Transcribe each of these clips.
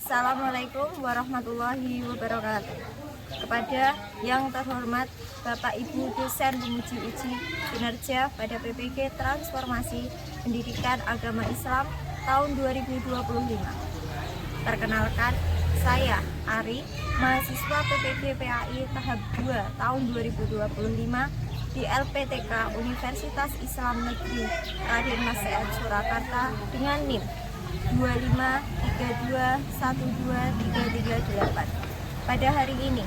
Assalamualaikum warahmatullahi wabarakatuh. Kepada yang terhormat Bapak Ibu dosen penguji-uji kinerja pada PPG Transformasi Pendidikan Agama Islam tahun 2025. Perkenalkan, saya Ari, mahasiswa PPG PAI tahap 2 tahun 2025 di LPTK Universitas Islam Negeri Raden Mas Sehat Surakarta dengan NIM 253212338. Pada hari ini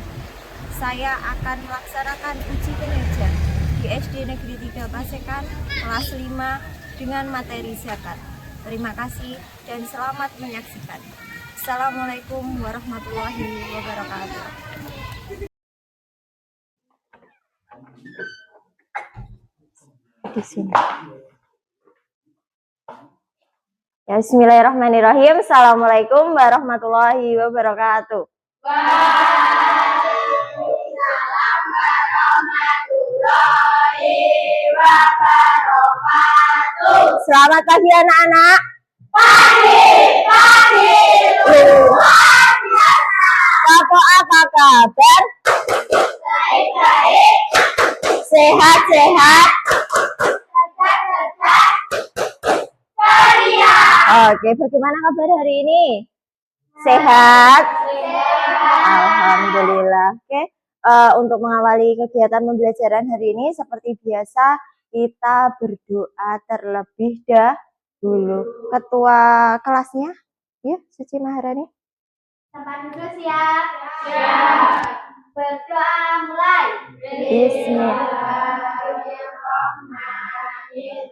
saya akan melaksanakan uji kinerja di SD Negeri 3 Pasekan kelas 5 dengan materi zakat. Terima kasih dan selamat menyaksikan. Assalamualaikum warahmatullahi wabarakatuh. Di sini. Ya, bismillahirrahmanirrahim. Assalamualaikum warahmatullahi wabarakatuh. Waalaikumsalam warahmatullahi wabarakatuh. Selamat pagi anak-anak. Pagi. Luar biasa. Apa kabar? Baik-baik. Sehat-sehat. Sehat-sehat. Ceria. Oke, bagaimana kabar hari ini? Sehat? Alhamdulillah. Oke, untuk mengawali kegiatan pembelajaran hari ini, seperti biasa, kita berdoa terlebih dahulu. Ketua kelasnya, ya, Suci Maharani. Tempat duduk siap. Siap. Berdoa mulai. Bismillahirrahmanirrahim.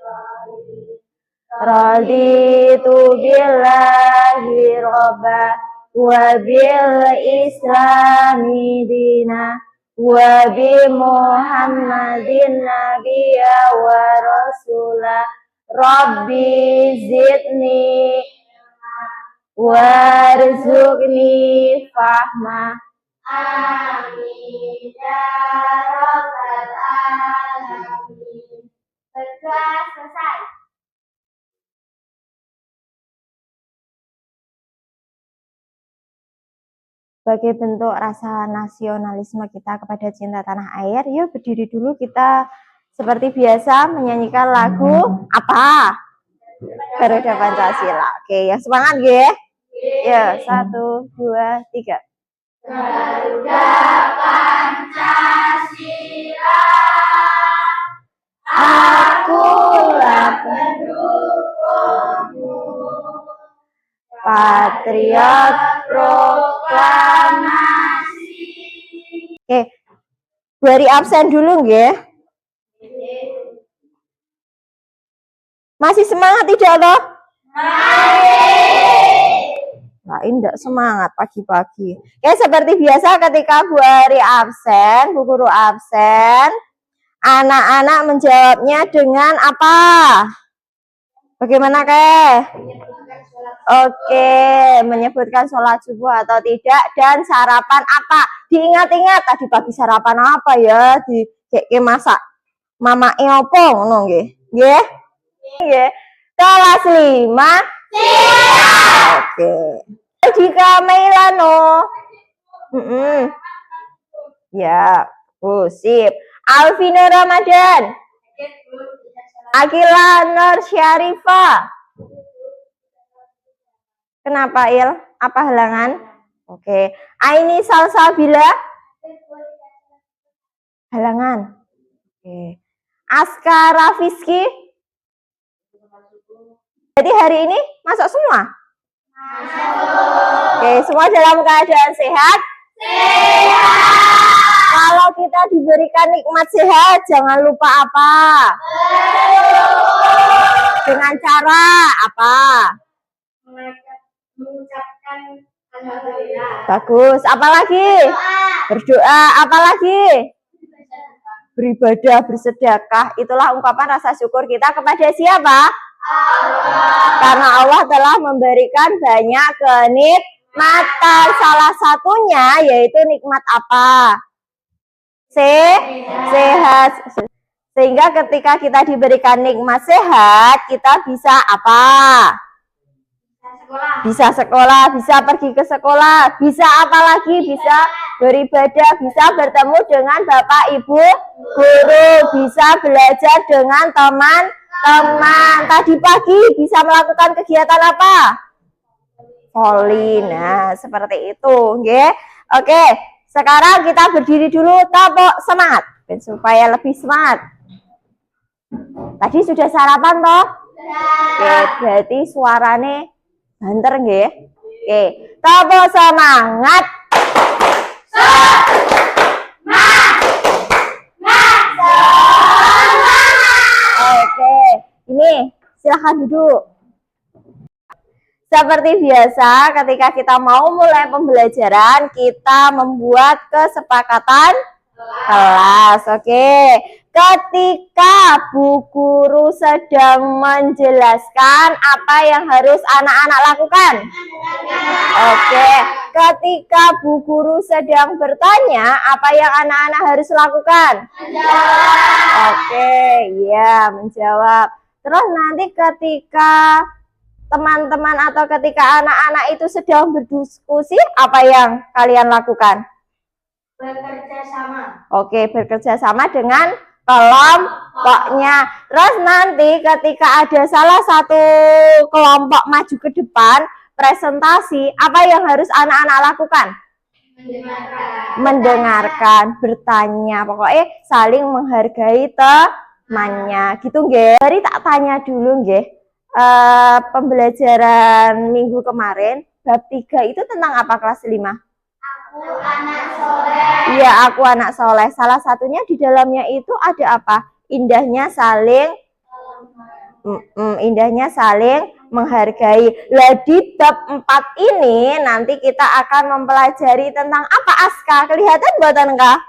Raditu billahi robba wa bil islami dina wa bi muhammadin nabiyya wa rasula rabbi zidni warzuqni fahma. Amin ya rabbal alamin. Berdoa selesai. Sebagai bentuk rasa nasionalisme kita kepada cinta tanah air, yuk berdiri dulu, kita seperti biasa menyanyikan lagu apa? Garuda Pancasila. Oke, yang semangat ya. Ya, 1, 2, 3. Garuda Pancasila, akulah pendukungmu. Patriot proklamasi. Oke, beri absen dulu nggih. Masih semangat tidak toh? Nah, tidak semangat pagi-pagi. Oke, seperti biasa ketika Bu Ari absen, Bu Guru absen, anak-anak menjawabnya dengan apa? Bagaimana, Oke, menyebutkan sholat subuh atau tidak, dan sarapan apa? Diingat-ingat tadi pagi sarapan apa ya? Di masak mama opo ngono nggih. Nggih? Nggih. Kelas 5. Siap. Oke. Jika Mailano. Ya, sip. Alvina Ramadan. Akila Nur Syarifah. Kenapa, Il? Apa halangan? Oke. Aini Salsabila. Halangan. Oke. Askara Fiski. Jadi hari ini masuk semua? Oke, semua dalam keadaan sehat? Sehat. Kalau kita diberikan nikmat sehat, jangan lupa apa? Dengan cara apa? Mengucapkan alhamdulillah. Bagus. Apalagi? Berdoa. Apalagi? Beribadah, bersedekah. Itulah ungkapan rasa syukur kita kepada siapa? Allah. Karena Allah telah memberikan banyak kenikmatan. Salah satunya yaitu nikmat apa? Sehat. Sehingga ketika kita diberikan nikmat sehat, kita bisa apa? Bisa sekolah, bisa pergi ke sekolah, bisa apa lagi? Bisa beribadah, bisa bertemu dengan Bapak Ibu guru, bisa belajar dengan teman-teman. Tadi pagi bisa melakukan kegiatan apa? Voli. Nah, seperti itu, nggih. Oke, sekarang kita berdiri dulu, tepuk semangat supaya lebih semangat. Tadi sudah sarapan toh? Oke, berarti suarane banter nggih. Oke, tepuk semangat. Oke, ini silahkan duduk. Seperti biasa, ketika kita mau mulai pembelajaran, kita membuat kesepakatan kelas. Oke, ketika Bu Guru sedang menjelaskan apa yang harus anak-anak lakukan. Oke, ketika Bu Guru sedang bertanya, apa yang anak-anak harus lakukan? Oke, ya, menjawab. Terus nanti ketika teman-teman atau ketika anak-anak itu sedang berdiskusi, apa yang kalian lakukan? Bekerja sama. Oke, bekerja sama dengan kelompoknya. Terus nanti ketika ada salah satu kelompok maju ke depan, presentasi, apa yang harus anak-anak lakukan? Mendengarkan, bertanya, pokoknya saling menghargai temannya, gitu nggih. Dari tak tanya dulu nggih. Pembelajaran minggu kemarin bab 3 itu tentang apa kelas 5? Aku anak soleh. Iya, aku anak soleh. Salah satunya di dalamnya itu ada apa? Indahnya saling menghargai. Lah di bab 4 ini nanti kita akan mempelajari tentang apa, Aska? Kelihatan buatan Kak?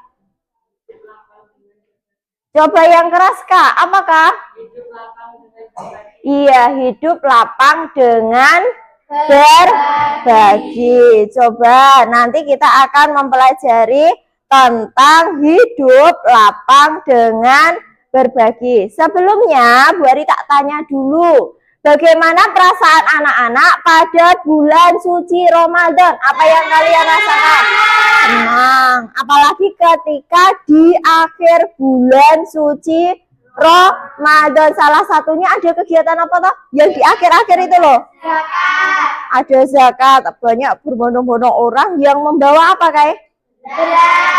Coba yang keras Kak, apakah? Iya, hidup lapang dengan berbagi. Coba nanti kita akan mempelajari tentang hidup lapang dengan berbagi. Sebelumnya, Bu Ari tak tanya dulu, bagaimana perasaan anak-anak pada bulan suci Ramadan? Apa yang kalian rasakan? Senang. Apalagi ketika di akhir bulan suci Ramadan, salah satunya ada kegiatan apa toh? Yang di akhir-akhir itu loh. Zakat. Ada zakat, banyak berbondong-bondong orang yang membawa apa kayak?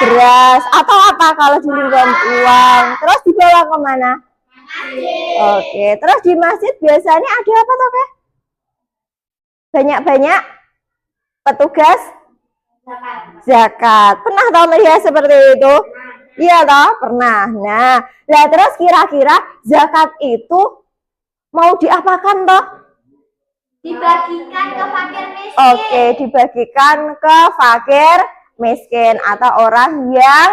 Beras. Atau apa kalau di lingkungan uang. Terus dibawa kemana? Oke, terus di masjid biasanya ada apa toh kayak? Banyak-banyak petugas zakat. Pernah tahu melihat seperti itu? Iya toh, pernah. Nah, lah terus kira-kira zakat itu mau diapakan toh? Dibagikan ke fakir miskin. Oke, dibagikan ke fakir miskin atau orang yang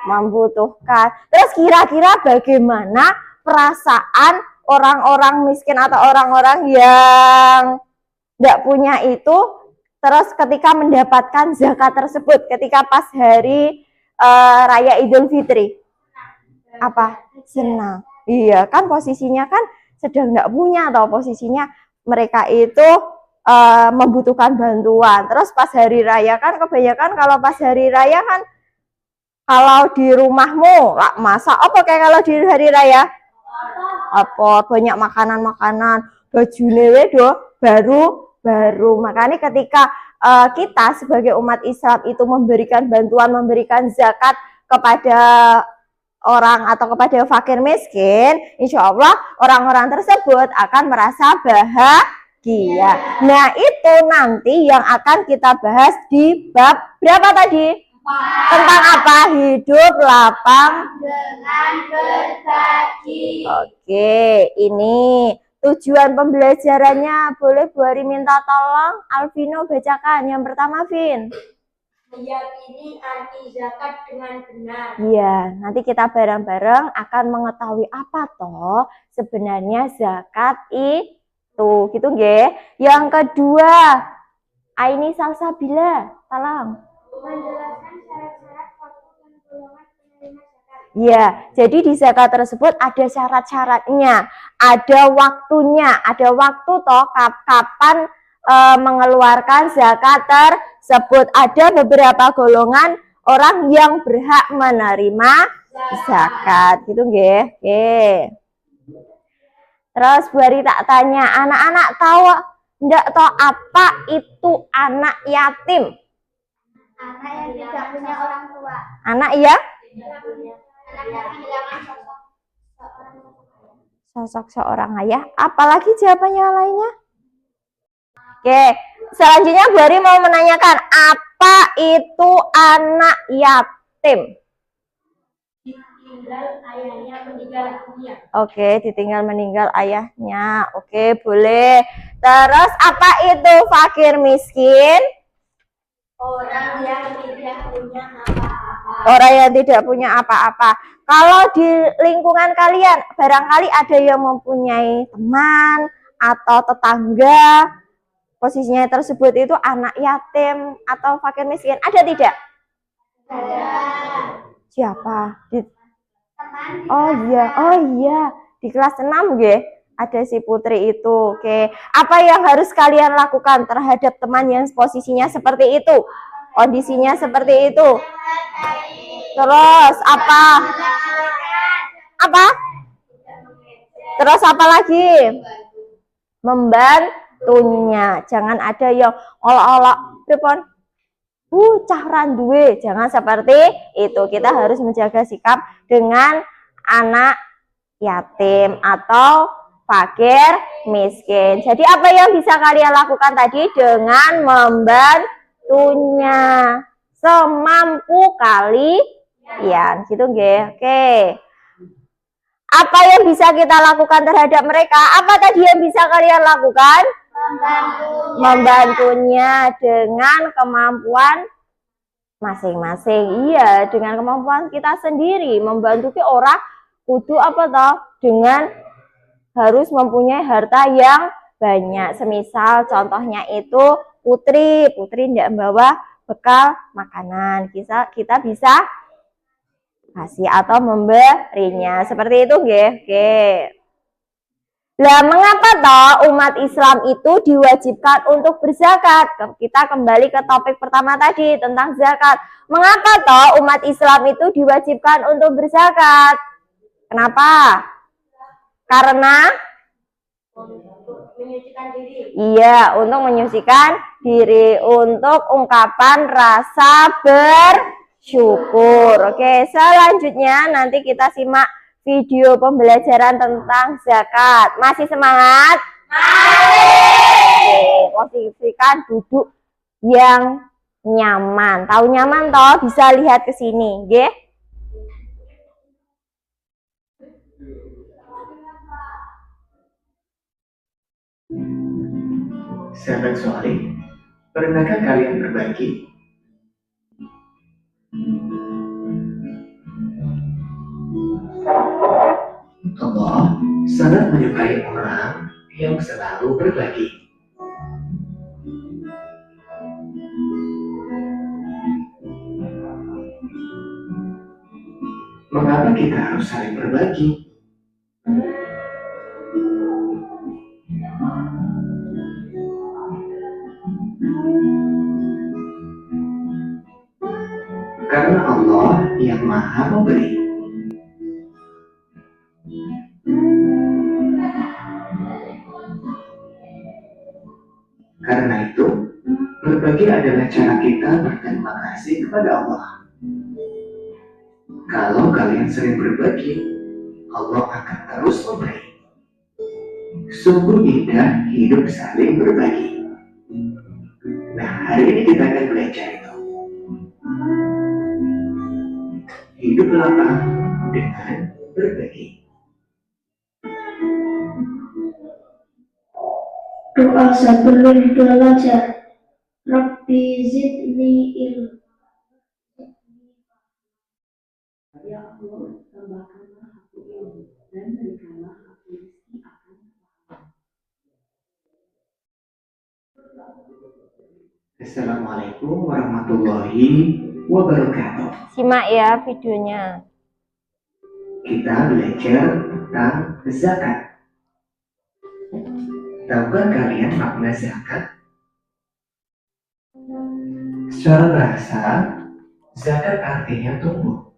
membutuhkan. Terus kira-kira bagaimana perasaan orang-orang miskin atau orang-orang yang nggak punya itu, terus ketika mendapatkan zakat tersebut, ketika pas hari Raya Idul Fitri, apa? Senang. Iya, kan posisinya kan sedang nggak punya, atau posisinya mereka itu membutuhkan bantuan. Terus pas hari raya kan kebanyakan kalau pas hari raya kan, kalau di rumahmu masak apa kayak kalau di hari raya? Apa banyak makanan-makanan, bajune wedo baru. Makanya ketika kita sebagai umat Islam itu memberikan bantuan, memberikan zakat kepada orang atau kepada fakir miskin, insya Allah orang-orang tersebut akan merasa bahagia. Nah, itu nanti yang akan kita bahas di bab berapa tadi? Tentang apa? Hidup lapang dengan berbagi. Oke, ini tujuan pembelajarannya. Boleh Bu Ari minta tolong Alvino bacakan. Yang pertama, Vin. Meyakini arti zakat dengan benar. Iya, nanti kita bareng-bareng akan mengetahui apa toh sebenarnya zakat itu. Gitu nggih. Yang kedua, Aini Salsabila, tolong. Menjelaskan syarat-syarat waktu dan golongan penerima zakat. Ya, jadi di zakat tersebut ada syarat-syaratnya, ada waktunya, ada waktu toh kapan mengeluarkan zakat tersebut. Ada beberapa golongan orang yang berhak menerima zakat gitu nggih. Oke. Terus Bu Ari tak tanya, anak-anak tahu ndak tahu apa itu anak yatim? Anak yang tidak punya orang tua. Anak ya? Anak yang kehilangan Sosok seorang ayah. Apalagi jawabannya lainnya? Oke, selanjutnya Bu Ari mau menanyakan, apa itu anak yatim? ditinggal ayahnya meninggal dunia. Oke, ditinggal meninggal ayahnya. Oke, boleh. Terus apa itu fakir miskin? Orang yang tidak punya apa-apa. Orang yang tidak punya apa-apa. Kalau di lingkungan kalian, barangkali ada yang mempunyai teman atau tetangga, posisinya tersebut itu anak yatim atau fakir miskin. Ada tidak? Ada Siapa? teman Oh iya, di kelas 6 nggih. Ada si Putri itu. Oke. Apa yang harus kalian lakukan terhadap teman yang posisinya seperti itu? Kondisinya seperti itu. Terus apa? Apa? Terus apa lagi? Membantunya. Jangan ada yang olok-olok pripun? Cah randuwe. Jangan seperti itu. Kita harus menjaga sikap dengan anak yatim atau fakir miskin. Jadi apa yang bisa kalian lakukan tadi? Dengan membantunya semampu kalian, gitu nggih. Oke. Apa yang bisa kita lakukan terhadap mereka? Apa tadi yang bisa kalian lakukan? Membantunya dengan kemampuan masing-masing. Iya, dengan kemampuan kita sendiri. Membantu orang kudu apa toh? Dengan harus mempunyai harta yang banyak. Semisal contohnya itu Putri tidak membawa bekal makanan. Kita bisa kasih atau memberinya. Seperti itu nggih. Oke. Lah mengapa toh umat Islam itu diwajibkan untuk berzakat? Kita kembali ke topik pertama tadi tentang zakat. Mengapa toh umat Islam itu diwajibkan untuk berzakat? Kenapa? Karena menyucikan diri. iya, untuk menyucikan diri, untuk ungkapan rasa bersyukur. Oke, selanjutnya nanti kita simak video pembelajaran tentang zakat. Masih semangat? Masih. Posisikan duduk yang nyaman. Tahu nyaman toh? Bisa lihat ke sini, nggih. Sahabat soleh, pernahkah kalian berbagi? Allah sangat menyukai orang yang selalu berbagi. Mengapa kita harus saling berbagi? Karena Allah yang Maha Memberi. Karena itu, berbagi adalah cara kita berterima kasih kepada Allah. Kalau kalian sering berbagi, Allah akan terus memberi. Sungguh indah hidup saling berbagi. Nah, hari ini kita akan belajar itu. Hidup lapang dengan berbagi. Doa sebelum belajar. Rabbi zidni ilmu. Ya Allah, tambahkanlah aku ilmu dan berikanlah aku rezeki akan Assalamualaikum warahmatullahi wabarakatuh. Simak ya videonya. Kita belajar tentang zakat. Tahukah kalian makna zakat? Secara bahasa, zakat artinya tumbuh,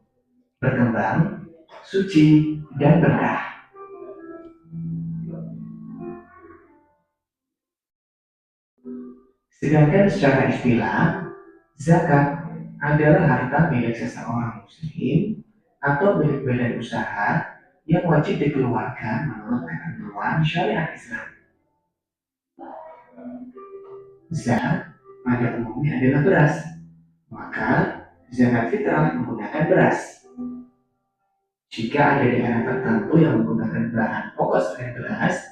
berkembang, suci, dan berkah. Sedangkan secara istilah, zakat adalah harta milik seseorang muslim atau milik badan usaha yang wajib dikeluarkan menurut ketentuan syariat Islam. Zakat pada umumnya adalah beras, maka zakat fitrah menggunakan beras. Jika ada daerah tertentu yang menggunakan bahan pokok selain beras,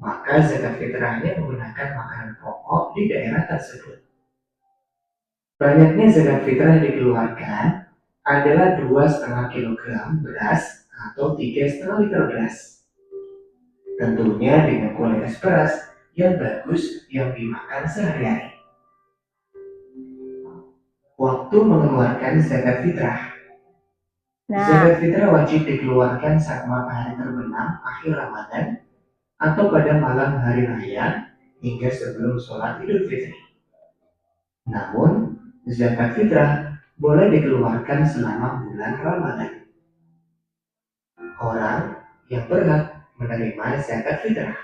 maka zakat fitrahnya menggunakan makanan pokok di daerah tersebut. Banyaknya zakat fitrah yang dikeluarkan adalah 2,5 kg beras atau 3,5 liter beras. Tentunya dengan kualitas beras yang bagus yang dimakan sehari-hari. Waktu mengeluarkan zakat fitrah. Zakat fitrah wajib dikeluarkan saat matahari terbenam akhir Ramadan atau pada malam hari raya hingga sebelum sholat Idul Fitri. Namun, zakat fitrah boleh dikeluarkan selama bulan Ramadan. Orang yang berhak menerima zakat fitrah.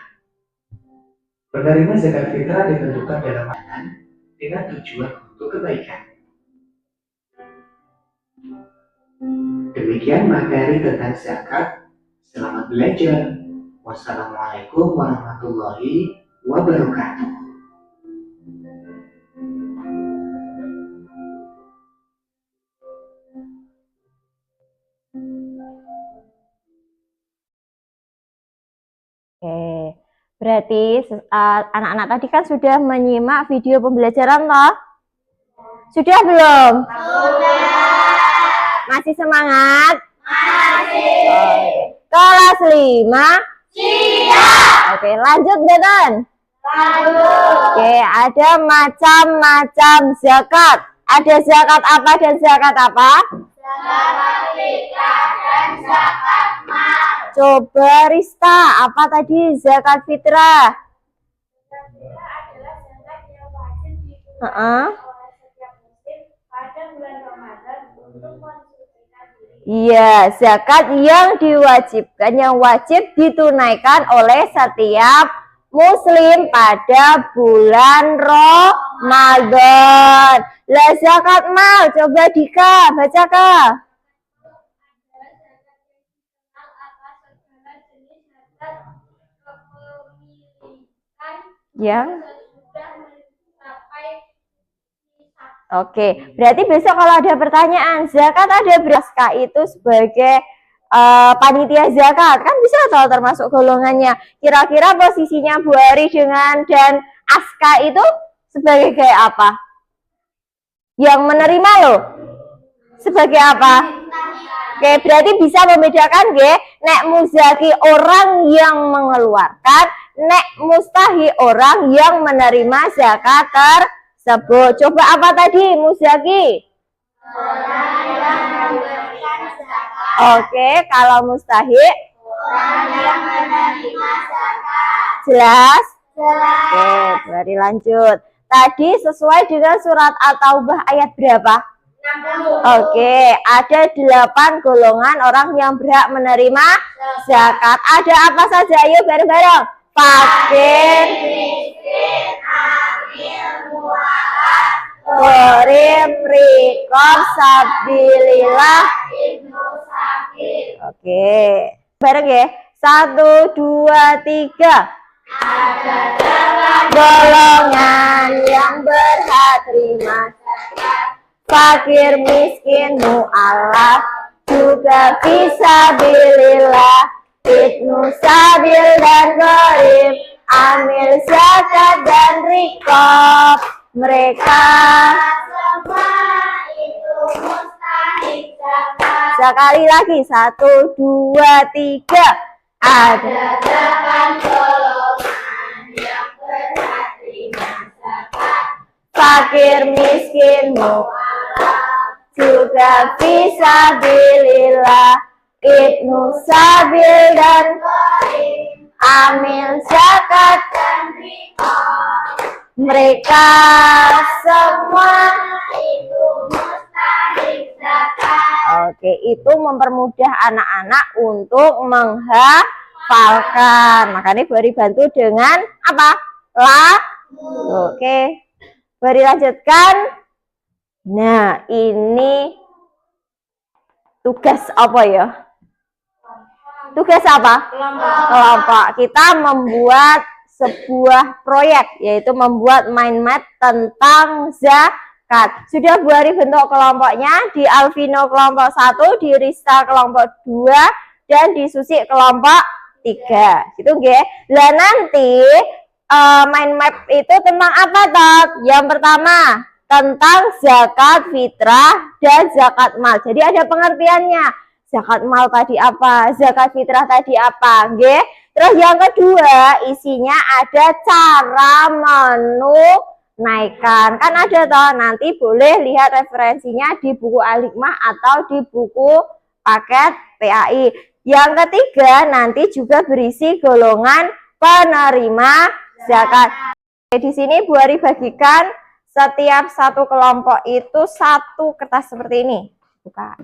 Penerima zakat fitrah ditentukan dalam Ramadan dengan tujuan untuk kebaikan. Demikian materi tentang zakat. Selamat belajar. Wassalamualaikum warahmatullahi wabarakatuh. Oke, berarti anak-anak tadi kan sudah menyimak video pembelajaran toh? Sudah belum? Sudah. Masih semangat? Masih. Kelas 5? Siap. Oke, lanjut Beton. Lanjut. Oke, ada macam-macam zakat. Ada zakat apa dan zakat apa? Zakat fitrah dan zakat mal. Coba Rista, apa tadi zakat fitrah? Zakat fitrah adalah zakat yang wajib dikeluarkan oleh setiap muslim pada bulan Ramadan untuk mensucikan diri. Iya, zakat yang diwajibkan, yang wajib ditunaikan oleh setiap muslim pada bulan Ramadan. Lah zakat mal, coba Dika, baca Kak. Yang Oke, berarti besok kalau ada pertanyaan zakat ada berapa itu sebagai panitia zakat kan bisa tahu termasuk golongannya. Kira-kira posisinya Bu Ari dengan dan Aska itu sebagai kayak apa? Yang menerima loh sebagai apa? Oke, berarti bisa membedakan nggih, nek muzaki orang yang mengeluarkan, nek mustahi orang yang menerima zakat tersebut. Coba apa tadi muzaki? Orang yang memberikan zakat. Oke, kalau mustahi? Orang yang menerima zakat. Jelas? Jelas. Oke, mari lanjut. Tadi sesuai dengan surat At-Taubah ayat berapa? 60. Oke, ada 8 golongan orang yang berhak menerima zakat. Ada apa saja? Ayo bareng-bareng. Fakir, Miskin, amil, mu'alaf, gharib, riqab, sabilillah. ibnu sabil. Oke, bareng ya. 1, 2, 3. Ada 8 Golongan yang berhak terima zakat. fakir, miskin, mu'alaf, juga fisabilillah, ibnu sabil dan gharib, amil zakat dan riqab. Mereka Semua itu mustahik zakat. sekali lagi 1, 2, 3. Ada 8 golongan yang berhak terima zakat. fakir, miskin, mu'alaf, juga fisabilillah, ibnu sabil dan Gharib, amil zakat. dan riqab. Mereka semua itu mustahik zakat. Oke, itu mempermudah anak-anak untuk menghafalkan. Makanya Bari bantu dengan apa? Oke, Bari lanjutkan. Nah, ini tugas apa ya? Tugas apa? Kelompok. Kita membuat sebuah proyek, yaitu membuat mind map tentang zakat. Sudah Bu Ari bentuk kelompoknya, di Alvino kelompok 1, di Rista kelompok 2, dan di Susi kelompok 3. Gitu nggih. Lah nanti mind map itu tentang apa, Tot? Yang pertama, tentang zakat fitrah dan zakat mal. Jadi ada pengertiannya. Zakat mal tadi apa? Zakat fitrah tadi apa? Nggih. Terus yang kedua, isinya ada cara menunaikan. Kan ada toh, nanti boleh lihat referensinya di buku Al-Hikmah atau di buku paket PAI. Yang ketiga, nanti juga berisi golongan penerima zakat. Di sini Bu Ari bagikan setiap satu kelompok itu satu kertas seperti ini. Buka.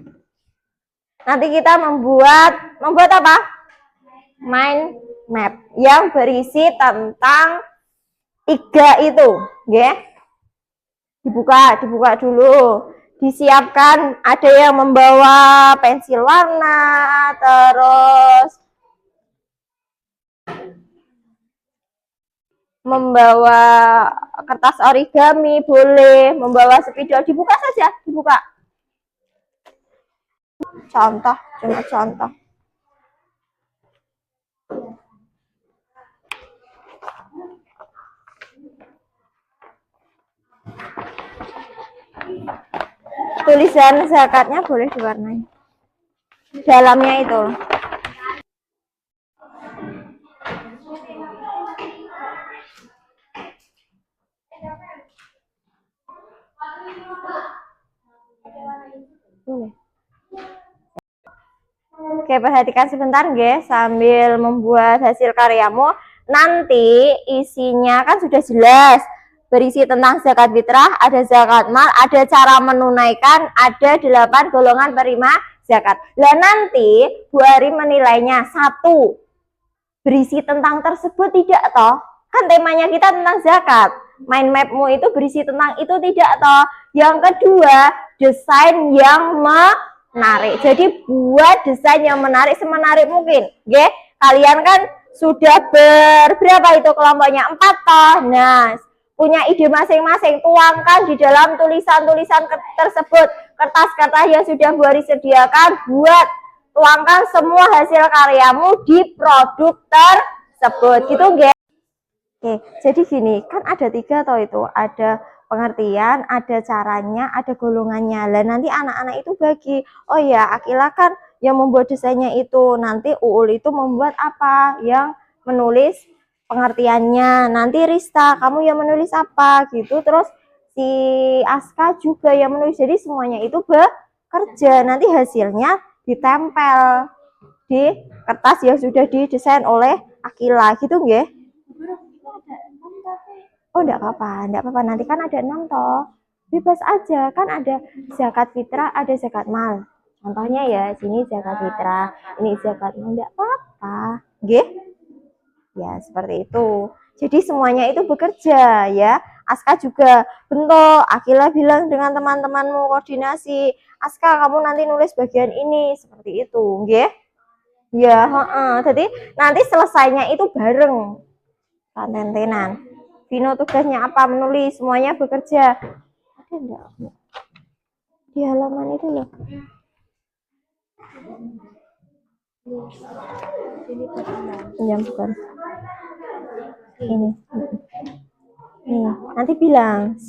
Nanti kita membuat apa? Mind map yang berisi tentang 3 itu, nggih. Dibuka dulu. Disiapkan, ada yang membawa pensil warna, terus membawa kertas origami boleh, membawa spidol, dibuka saja, dibuka. Contoh, cuma contoh. Tulisan zakatnya boleh diwarnai. Dalamnya itu. Boleh. Oke, perhatikan sebentar guys sambil membuat hasil karyamu. Nanti isinya kan sudah jelas. Berisi tentang zakat fitrah, ada zakat mal, ada cara menunaikan, ada 8 golongan penerima zakat. Lah nanti Bu Ari menilainya 1. Berisi tentang tersebut tidak toh? Kan temanya kita tentang zakat. Mind mapmu itu berisi tentang itu tidak toh? Yang kedua, desain yang menarik. Jadi buat desain yang menarik semenarik mungkin. Oke? Kalian kan sudah berapa itu kelompoknya? 4 toh. Nah, punya ide masing-masing, tuangkan di dalam tulisan-tulisan tersebut. Kertas-kertas yang sudah Bu Ari sediakan, buat tuangkan semua hasil karyamu di produk tersebut. Gitu nggih? Oke, jadi gini, kan ada 3 toh itu. Ada pengertian, ada caranya, ada golongannya. Lah nanti anak-anak itu bagi. Oh ya, Akila kan yang membuat desainnya itu. Nanti Uul itu membuat apa? Yang menulis pengertiannya. Nanti Rista, kamu yang menulis apa gitu. Terus si Aska juga yang menulis. Jadi semuanya itu bekerja. Nanti hasilnya ditempel di kertas yang sudah didesain oleh Akila. Gitu nggih? Oh, enggak apa-apa. Nanti kan ada 6 toh. Bebas aja, kan ada zakat fitrah, ada zakat mal. Contohnya ya, sini zakat fitrah, ini zakat mal, enggak apa-apa. Nggih? Ya, seperti itu. Jadi semuanya itu bekerja ya. Aska juga bentuk. Akila bilang dengan teman-temanmu koordinasi. Aska, kamu nanti nulis bagian ini, seperti itu, nggih? Ya, jadi nanti selesainya itu bareng. Tentenan. Vino tugasnya apa? Menulis, semuanya bekerja. Ada enggak? Di halaman itu loh. Ini bukan. Ini. Nih, nanti bilang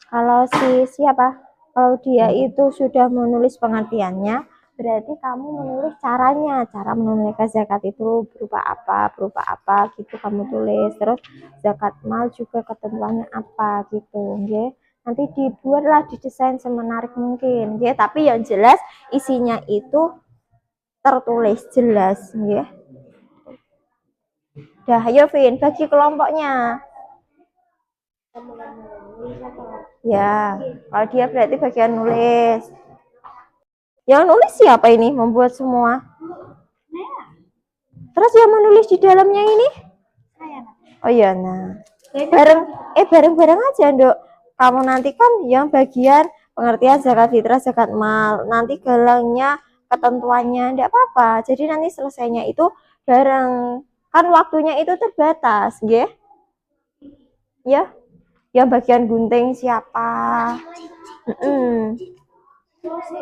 kalau siapa? Kalau dia itu sudah menulis pengertiannya, berarti kamu menulis caranya, cara menunaikan zakat itu berupa apa gitu kamu tulis. Terus zakat mal juga ketentuannya apa gitu, nggih. Nanti dibuatlah didesain semenarik mungkin, nggih. Tapi yang jelas isinya itu tertulis jelas, nggih. Dah, ayo Vin, bagi kelompoknya. Ya, kalau dia berarti bagian nulis. Yang nulis siapa ini? Membuat semua. Terus yang menulis di dalamnya ini? Oh iya, nah. Bareng-bareng aja, Nduk. Kamu nanti kan yang bagian pengertian zakat fitrah, zakat mal. Nanti galangnya, ketentuannya, enggak apa-apa. Jadi nanti selesainya itu bareng. Kan waktunya itu terbatas, nggih? Ya. Yang bagian gunting siapa?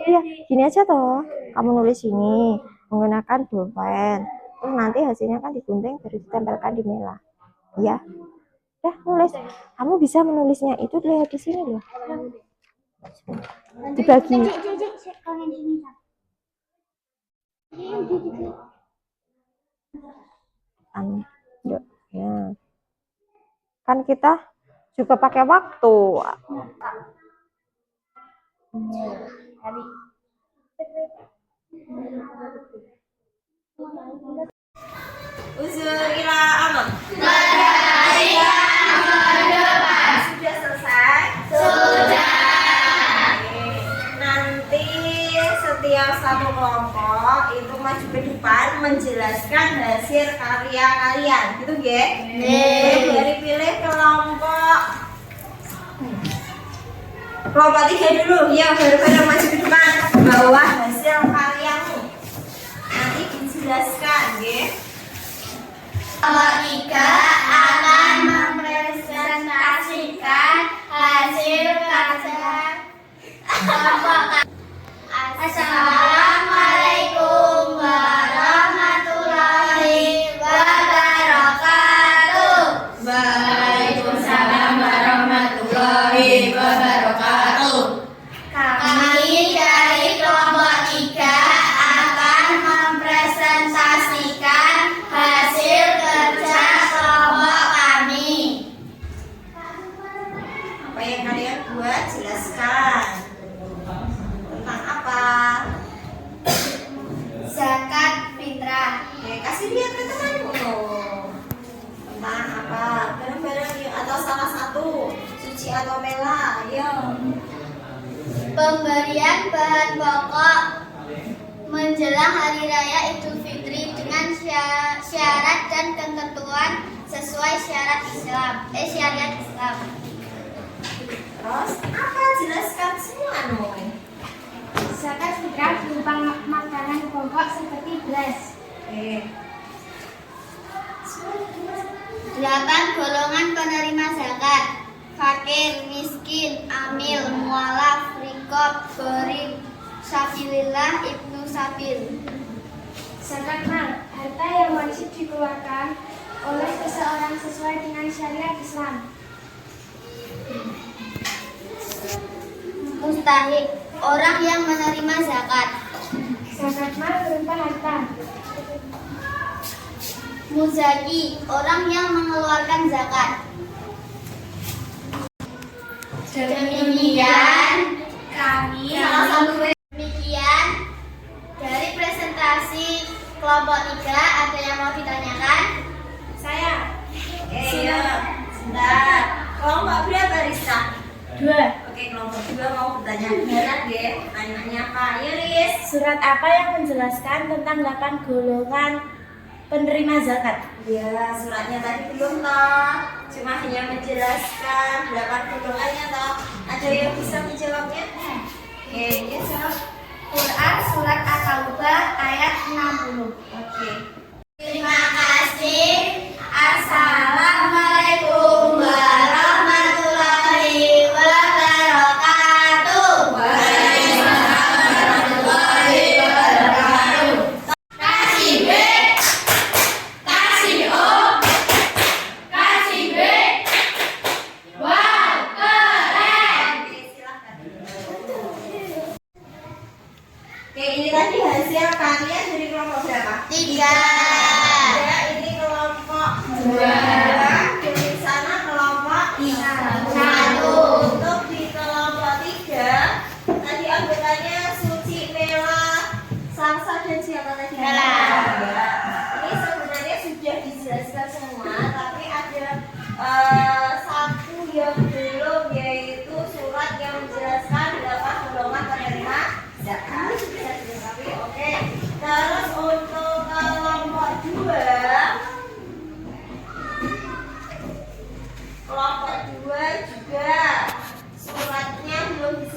Ya, gini aja toh. Kamu nulis ini menggunakan pulpen. Terus nanti hasilnya kan digunting baru ditempelkan di Mela. Ya. Udah nulis. Kamu bisa menulisnya itu lihat di sini loh. Dibagi. Ya. Kan kita juga pakai waktu. Uzur ila aman. Sudah selesai? Sudah. Nanti setiap satu kelompok itu maju ke depan menjelaskan hasil karya kalian, gitu nggih? Boleh pilih kelompok 3 dulu, ya baru maju ke depan bawa hasil karyamu. Nanti dijelaskan, nggih. Kelompok 3 akan mempresentasikan hasil karya kelompok. Assalamualaikum warahmatullahi wabarakatuh. Waalaikumsalam warahmatullahi wabarakatuh. Kami dari kelompok 3 akan mempresentasikan hasil kerja kelompok kami. Apa yang kalian buat jelaskan. Tentang apa? Zakat fitrah. Oke, kasih lihat ke temanmu. Tentang apa? Bareng-bareng yuk, atau salah satu Suci atau Mela, ayo. Pemberian bahan pokok menjelang Hari Raya Idul Fitri dengan syarat dan ketentuan sesuai syariat Islam. Terus apa? Jelaskan semua no. Zakat fitrah berupa makanan pokok seperti beras. Oke. 8 golongan penerima zakat: fakir, miskin, amil, mualaf, rikob, gorib, sabilillah, ibnu sabil. Zakat mal, harta yang wajib dikeluarkan oleh seseorang sesuai dengan syariat Islam. Mustahik, orang yang menerima zakat. Zakat mal berupa harta. Muzaki, orang yang mengeluarkan zakat. Demikian demikian dari presentasi kelompok 3. Ada yang mau ditanyakan? Saya Iya. Sebentar. Kelompok berapa Risa? 2. Oke, kelompok 2 mau bertanya. Benar deh. Pertanyaannya apa? Iris. Surat apa yang menjelaskan tentang 8 golongan penerima zakat? Ya, suratnya tadi belum toh. Cuma hanya menjelaskan 8 golongannya toh. Ada yang bisa menjawabnya? Oke, ya jawab. Quran surat At-Taubah ayat 60. Oke. Terima kasih. Assalamualaikum warahmatullahi wabarakatuh. Kasih B, kasih O, kasih B. Wow, keren. Oke, silakan. Oke, ini tadi hasil karya dari kelompok berapa? 3. Ya, ini kelompok 2. Di sana kelompok 1. Untuk di kelompok 3 tadi anggotanya Suci, Mela, Salsa dan siapa tadi? Mela. Ya. Ini sebenarnya sudah dijelaskan semua, tapi ada satu yang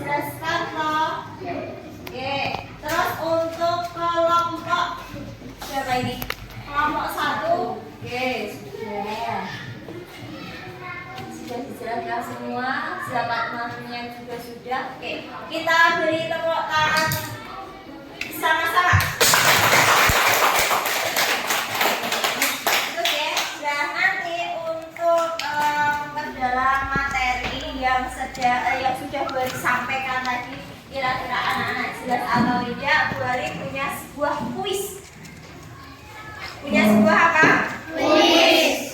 dijelaskan toh. Oke, terus untuk kelompok siapa ini? Kelompok 1. Oke, sudah dijelaskan semua. Sahabat temannya juga sudah. Oke, kita beri tepuk tangan sama-sama. Yang sudah Bu Ari sampaikan tadi, kira-kira anak-anak jelas atau tidak? Bu Ari punya sebuah kuis. Punya sebuah apa? Kuis.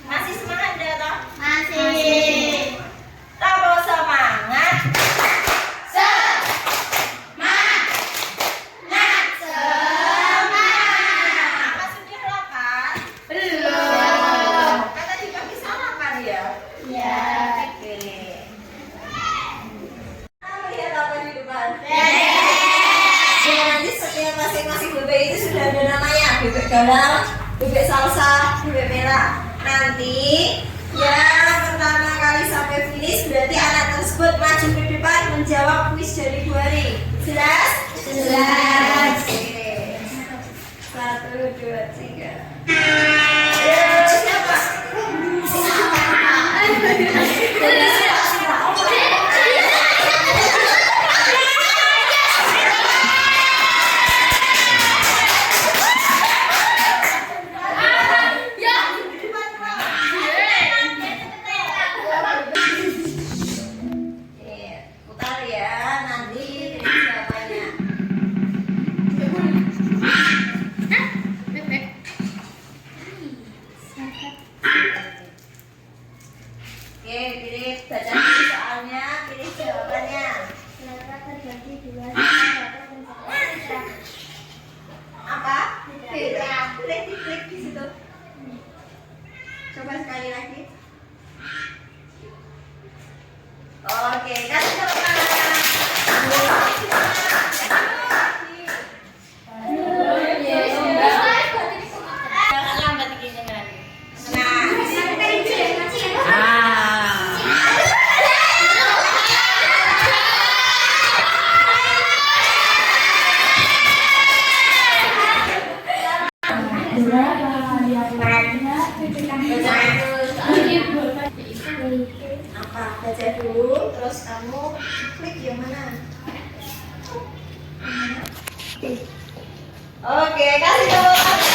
Masih semangat enggak toh? Masih. Tambah semangat. Apa sudah lapar? Belum. Kan tadi pagi sarapan ya? Ya. Oke. Lihat apa di depan? Nanti setiap masing-masing bebek itu sudah ada namanya. Bebek galang, bebek salsa, bebek merah. Nanti yang pertama kali sampai finish berarti anak tersebut maju ke depan menjawab kuis dari Bu Ari. Jelas? Jelas. Oke. 1, 2, 3. Ayo, siapa? Putar ya, nanti jawabannya. Oke, pilih baca dulu soalnya, pilih jawabannya. Kenapa terbagi dua satu dan satu? Apa? Beda. Klik di situ. Coba sekali lagi. Oke, kasih tepuk tangan. Apa? Baca dulu, terus kamu klik yang mana? Oke, kasih tepuk tangan.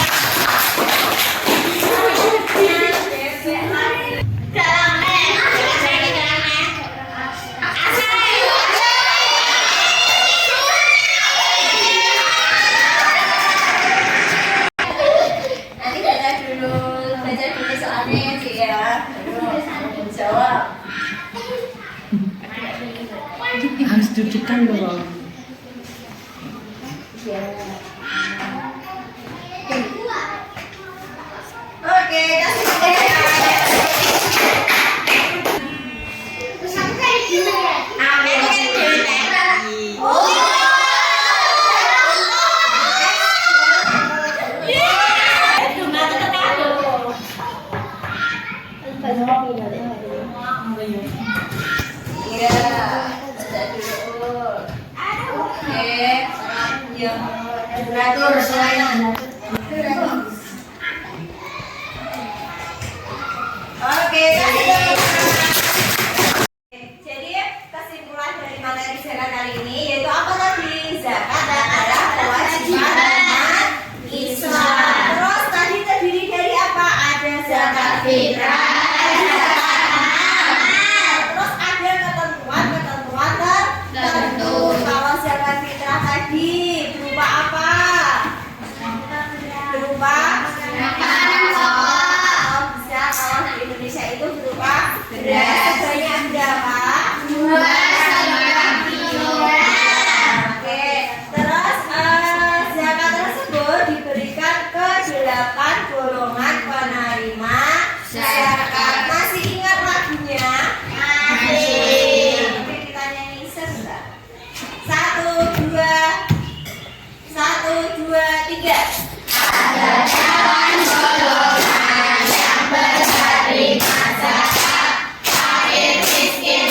Nanti baca dulu soalnya sih ya. Baru jawab. Harus dudukkan dong. Oke, kasih tepuk tangan. Iya, baca dulu. Oke, yang beratur selain. Oke, kasih tepuk tangan. Jadi kesimpulan dari materi zakat kali ini yaitu apa tadi? Zakat adalah kewajiban umat Islam. Terus tadi terdiri dari apa? Ada zakat fitrah, ada zakat amal. Terus ada ketentuan tertentu. Kalau zakat fitrah tadi berupa apa? Berupa kalau di Indonesia itu berupa beras sebanyak berapa? 2,5 kilogram. Oke, terus zakat tersebut diberikan ke 8 golongan penerima zakat. Masih ingat lagunya? Masih. Oke, kita nyanyi sebentar. 1, 2, 3. Ada 8 golongan yang berterima zakat, fakir, miskin,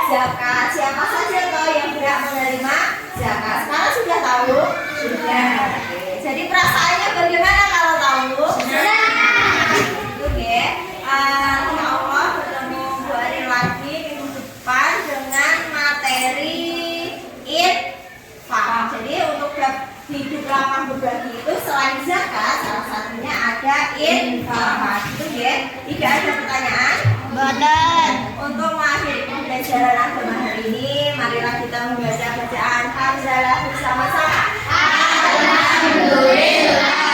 zakat. Siapa saja toh yang berhak menerima zakat? Sekarang sudah tahu? Sudah. Oke. Jadi perasaannya bagaimana kalau tahu? Oke. Insya Allah bertemu Bu Ari lagi minggu depan dengan materi infak. Jadi untuk hidup lama berbagi itu selain zakat, salah satunya ada infak. Itu ya. Tidak ada pertanyaan? Boten. Untuk mengakhiri pembelajaran agama hari ini, marilah kita membaca bacaan hamdalah bersama-sama. Alhamdulillah.